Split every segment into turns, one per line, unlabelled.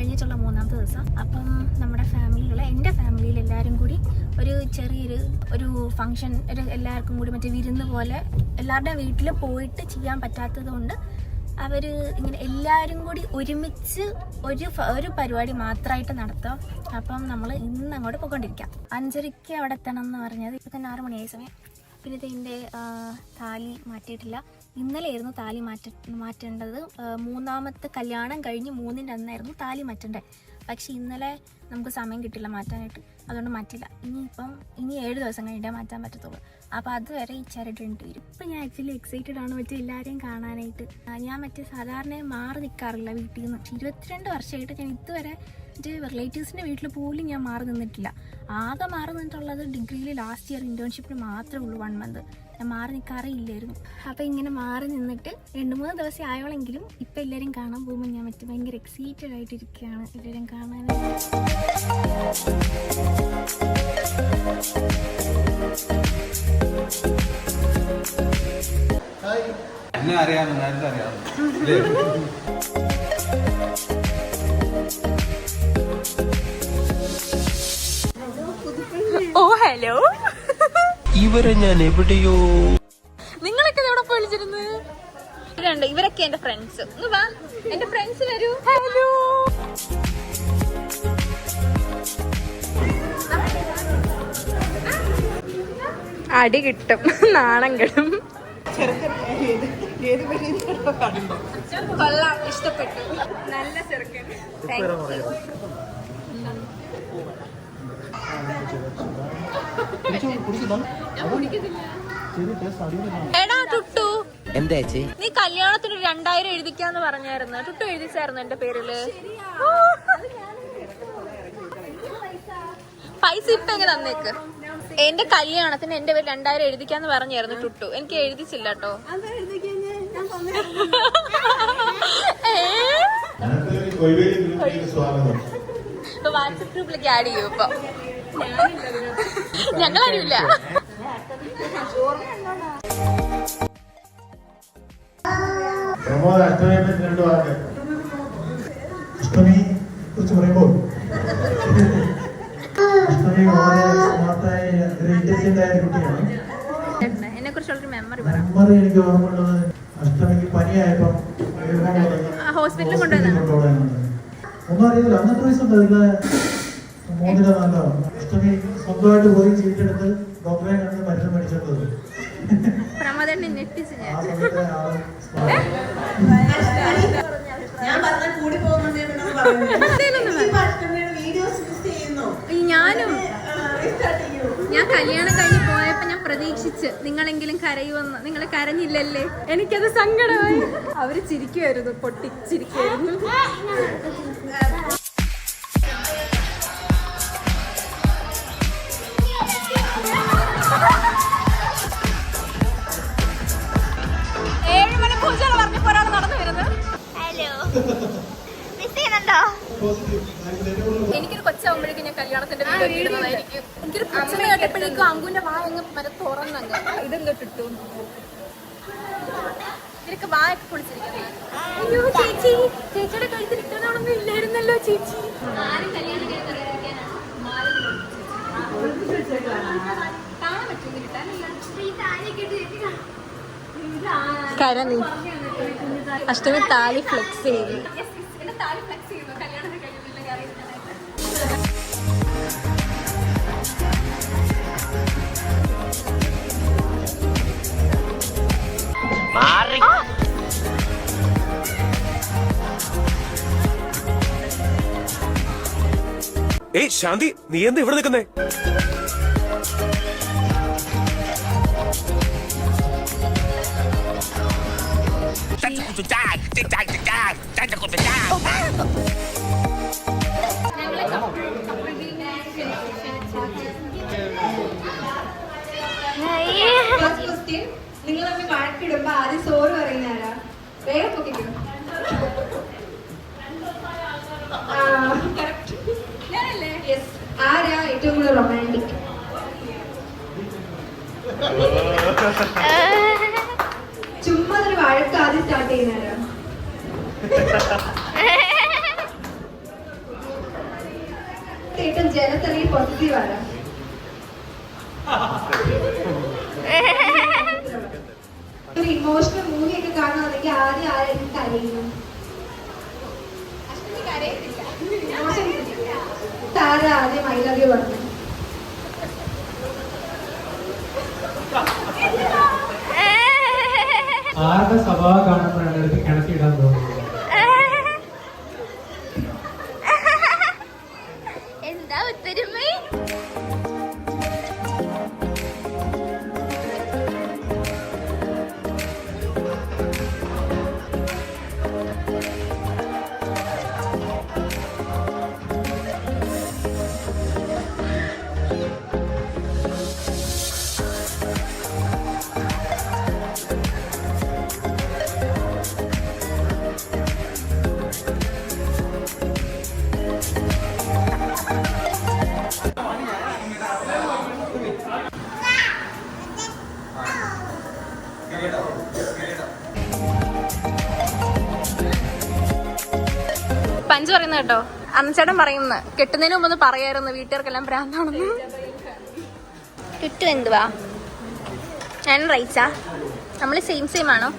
കഴിഞ്ഞിട്ടുള്ള മൂന്നാമത്തെ ദിവസം. അപ്പം നമ്മുടെ ഫാമിലിയിലുള്ള എൻ്റെ ഫാമിലിയിൽ എല്ലാവരും കൂടി ഒരു ചെറിയൊരു ഫംഗ്ഷൻ എല്ലാവർക്കും കൂടി മറ്റേ വിരുന്ന് പോലെ എല്ലാവരുടെയും വീട്ടിൽ പോയിട്ട് ചെയ്യാൻ പറ്റാത്തത് കൊണ്ട് അവർ ഇങ്ങനെ എല്ലാവരും കൂടി ഒരുമിച്ച് ഒരു പരിപാടി മാത്രമായിട്ട് നടത്താം. അപ്പം നമ്മൾ ഇന്ന് അങ്ങോട്ട് പോയിക്കൊണ്ടിരിക്കാം. 5:30 അവിടെ എത്തണം എന്ന് പറഞ്ഞത്. ഇപ്പം തന്നെ 6 മണിയായ സമയം. പിന്നെ ഇതിൻ്റെ താലി മാറ്റിയിട്ടില്ല. ഇന്നലെയായിരുന്നു താലി മാറ്റേണ്ടത്. മൂന്നാമത്തെ കല്യാണം കഴിഞ്ഞ് 3-ൻ്റെ അന്നായിരുന്നു താലി മാറ്റേണ്ടത്. പക്ഷെ ഇന്നലെ നമുക്ക് സമയം കിട്ടില്ല മാറ്റാനായിട്ട്, അതുകൊണ്ട് മാറ്റില്ല. ഇനി 7 ദിവസം കഴിഞ്ഞിട്ടേ മാറ്റാൻ പറ്റത്തുള്ളൂ. അപ്പോൾ അതുവരെ ഈ ചരടുണ്ട് വരും. ഇപ്പം ഞാൻ ആക്ച്വലി എക്സൈറ്റഡ് ആണ് എല്ലാവരെയും കാണാനായിട്ട്. ഞാൻ സാധാരണ മാറി നിൽക്കാറില്ല വീട്ടിൽ നിന്ന്. 22 വർഷമായിട്ട് ഞാൻ ഇതുവരെ എൻ്റെ റിലേറ്റീവ്സിൻ്റെ വീട്ടിൽ പോലും ഞാൻ മാറി നിന്നിട്ടില്ല. ആകെ മാറി നിന്നിട്ടുള്ളത് ഡിഗ്രിയിൽ ലാസ്റ്റ് ഇയർ ഇൻറ്റേൺഷിപ്പിന് മാത്രമേ ഉള്ളൂ 1 മന്ത്. ഞാൻ മാറി നിൽക്കാറേ ഇല്ലായിരുന്നു. അപ്പോൾ ഇങ്ങനെ മാറി നിന്നിട്ട് 2-3 ദിവസം ആയോളെങ്കിലും ഇപ്പം എല്ലാവരും കാണാൻ പോകുമ്പോൾ ഞാൻ ഭയങ്കര എക്സൈറ്റഡ് ആയിട്ടിരിക്കുകയാണ് എല്ലാവരും കാണാനായിട്ട്.
എന്നെ അറിയാമോ? നേരത്തെ അറിയാമോ?
ഓ ഹലോ,
ഇവരെ ഞാൻ എവിടെയോ.
നിങ്ങളൊക്കെ എവിടെ പോയി വിളിച്ചിരുന്നു? ഇവരൊക്കെ എന്റെ ഫ്രണ്ട്സ്. വാ, എന്റെ ഫ്രണ്ട്സ് വരൂ. ഹലോ, അടി കിട്ടും, നാണം കെടും. കൊള്ളാം, ഇഷ്ടപ്പെട്ടു. നല്ല ചെറുക്കൻ. എടാ ടുട്ടു,
എന്താ
നീ കല്യാണത്തിന് 2000 എഴുതിക്കാന്ന് പറഞ്ഞായിരുന്നു. ടുട്ടു എഴുതിച്ചായിരുന്നു എന്റെ പേരില്. പൈസ ഇപ്പൊ എങ്ങനെ തന്നേക്ക്. എന്റെ കല്യാണത്തിന് എന്റെ പേര് 2000 എഴുതിക്കാന്ന് പറഞ്ഞായിരുന്നു ടുട്ടു. എനിക്ക് എഴുതിച്ചില്ല കേട്ടോ. വാട്സപ്പ് ഗ്രൂപ്പിലേക്ക് ആഡ് ചെയ്യൂ. ഇപ്പൊ ഞങ്ങളറിയില്ല.
അഷ്ടമിയെ കുറിച്ച് പറയുമ്പോൾ അഷ്ടമി വളരെ സ്മാർട്ടായ ഇന്റലിജന്റ് ആയ കുട്ടിയാണ്.
എന്നെ കുറിച്ചുള്ളൊരു മെമ്മറി
എനിക്ക് ഓർമ്മയുള്ളത് അഷ്ടമിക്ക് പനിയായപ്പോ
ഹോസ്പിറ്റലിൽ കൊണ്ടുവന്നു.
ഒന്നും അറിയില്ല. അന്നത്തെ ദിവസം 3 നല്ല അഷ്ടമി സ്വന്തമായിട്ട് പോയി ചീട്ടെടുത്ത് ഡോക്ടറെ കണ്ട് മരുന്ന് മേടിച്ചത്.
പ്രമോദനെ ഞെട്ടിച്ച് ഞാൻ കല്യാണം കഴിഞ്ഞ് പോയപ്പോ ഞാൻ പ്രതീക്ഷിച്ച് നിങ്ങളെങ്കിലും കരയുമെന്ന്. നിങ്ങൾ കരഞ്ഞില്ലല്ലേ? എനിക്കത് സങ്കടമായി. അവര് ചിരിക്കുമായിരുന്നു, പൊട്ടിച്ചിരിക്കുമായിരുന്നു. എനിക്കൊരു കൊച്ചാവുമ്പോഴേക്കും ഞാൻ കല്യാണത്തിന്റെ വീഡിയോ ഇടുന്നതായിരിക്കും. എനിക്കൊരു പ്രശ്നം കേട്ടപ്പോഴേക്കും അങ്കുവിന്റെ വായ അങ്ങ് തുറന്നങ്ങ്. ഇതെന്തോ കിട്ടും നിനക്ക് വായൊക്കെ പൊളിച്ചിരിക്കുന്നത്. അയ്യോ ചേച്ചി, ചേച്ചിയുടെ കഴുത്തിൽ ഇട്ടതാണൊന്നും ഇല്ലായിരുന്നല്ലോ ചേച്ചി. കരഞ്ഞി അഷ്ടമി താലി ഫ്ലെക്സ് ചെയ്തു.
ഏയ് ശാന്തി, നീ എന്താ ഇവിടെ നിൽക്കുന്നേ?
നിങ്ങൾ തമ്മിൽ വഴക്കിടുമ്പോ ആദ്യം സോറ് പറയുന്നാരാ? വേഗം പൊക്കിക്കും. ആരാ ഏറ്റവും കൂടുതൽ റൊമാൻറ്റിക്? ചുമ്മാ ഒരു വഴക്ക് ആദ്യം സ്റ്റാർട്ട് ചെയ്യുന്നാരാ? ജലസ് അല്ലെങ്കിൽ പോസിറ്റീവ് ആരാ? ഒരു ഇമോഷണൽ മൂവി ഒക്കെ കാണുകയാണെങ്കിൽ ആദ്യം ആരായിരിക്കും കരയുന്നു? ആരാ ആദ്യം ഐ ലവ് യു പറഞ്ഞു?
ആരുടെ സ്വഭാവം കാണുമ്പോഴാണ് എടുത്ത് കിണറ്റിടാൻ തോന്നുന്നത്?
എന്താ ഉത്തരമേ? പഞ്ച് പറയുന്ന കേട്ടോ, അന്നച്ചേട്ടൻ പറയുന്ന കെട്ടുന്നതിന് മുമ്പ് ഒന്ന് പറയായിരുന്നു വീട്ടുകാർക്കെല്ലാം ഭ്രാന്താണെന്ന്. കിട്ടു എന്തുവാ? ഞാൻ റൈച്ചാ, നമ്മള് സെയിം ആണോ?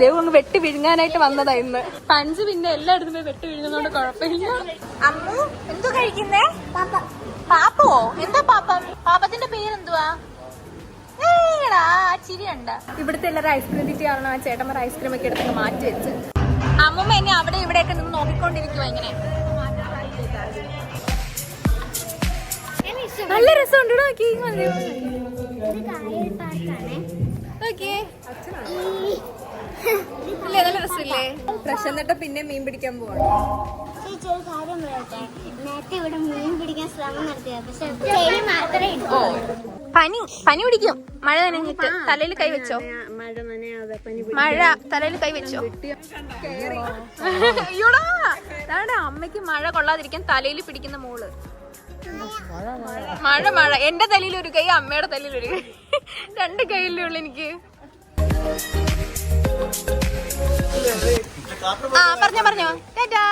ദേവ് അങ്ങ് വെട്ടി വിഴുങ്ങാനായിട്ട് വന്നതാ ഇന്ന്. പഞ്ച് പിന്നെ എല്ലായിടത്തും പോയി വെട്ടി വിഴുങ്ങുന്നോണ്ട് കുഴപ്പമില്ല. അമ്മു എന്തോ കഴിക്കുന്നേ? പാപ്പോ? എന്താ പാപ്പം? പാപ്പത്തിന്റെ പേരെന്തുവാ? ചിരിയുണ്ട. ഇവിടുത്തെ എല്ലാവരും ഐസ്ക്രീം തീറ്റി കാരണം ആ ചേട്ടന്മാർ ഐസ്ക്രീം ഒക്കെ എടുത്തൊക്കെ മാറ്റി വെച്ച്. അമ്മൂമ്മ എന്നെ അവിടെ ഇവിടെയൊക്കെ നിന്ന് നോക്കിക്കൊണ്ടിരിക്കുവാ ഇങ്ങനെ. നല്ല രസമുണ്ട്. നോക്കി നല്ല രസമില്ലേ? പ്രശ്നം പിന്നെ മീൻ പിടിക്കാൻ പോവാണ്.
നേരത്തെ ഇവിടെ മീൻ പിടിക്കാൻ ശ്രമം നടത്തിയ പക്ഷെ മാത്രമേ
പനി പിടിക്കും. മഴ നനഞ്ഞിട്ട് തലയിൽ കൈ വെച്ചോ? മഴ തലയിൽ കൈ വെച്ചോ? അയ്യോടാ, അതാണ് അമ്മയ്ക്ക് മഴ കൊള്ളാതിരിക്കാൻ തലയിൽ പിടിക്കുന്ന മോള്. മഴ എന്റെ തലയിൽ ഒരു കൈ, അമ്മയുടെ തലയിൽ ഒരു കൈ, രണ്ട് കൈയിലേ ഉള്ളു എനിക്ക്. പറഞ്ഞോ ടാറ്റാ.